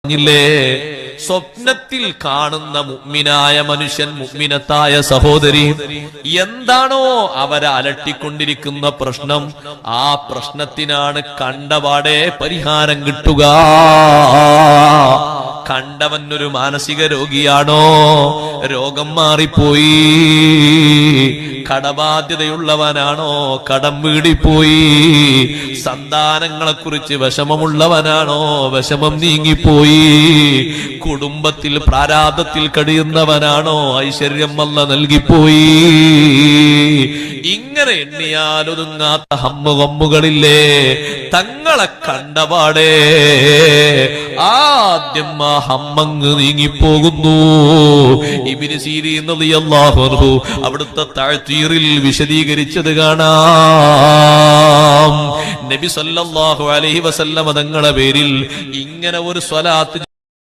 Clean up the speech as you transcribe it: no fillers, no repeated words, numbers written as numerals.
ില്ലേ സ്വപ്നത്തിൽ കാണുന്ന മുഅ്മിനായ മനുഷ്യൻ, മുഅ്മിനത്തായ സഹോദരി, എന്താണോ അവരെ അലട്ടിക്കൊണ്ടിരിക്കുന്ന പ്രശ്നം, ആ പ്രശ്നത്തിനാണ് കണ്ടപാടെ പരിഹാരം കിട്ടുക. കണ്ടവനൊരു മാനസിക രോഗിയാണോ, രോഗം മാറിപ്പോയി. കടബാധ്യതയുള്ളവനാണോ, കടം വീടിപ്പോയി. സന്താനങ്ങളെ കുറിച്ച് വിഷമമുള്ളവനാണോ, വിഷമം നീങ്ങിപ്പോയി. കുടുംബത്തിൽ പ്രാരാബ്ധത്തിൽ കഴിയുന്നവനാണോ, ഐശ്വര്യം അല്ലാഹ് നൽകിപ്പോയി. ഇങ്ങനെ എണ്ണിയാലൊതുങ്ങാത്ത ഹമ്മുകളില്ലേ, തങ്ങളെ കണ്ടപാടേ ആദ്യം ആ ഹമ്മങ്ങ് നീങ്ങിപ്പോകുന്നു. ഇബ്നു സീരീൻ റളിയല്ലാഹു അൻഹു അവിടുത്തെ തഅ്തീറിൽ വിശദീകരിച്ചത് കാണാം. നബി സല്ലല്ലാഹു അലൈഹി വസല്ലം തങ്ങളുടെ പേരിൽ ഇങ്ങനെ ഒരു സ്വലാത്ത്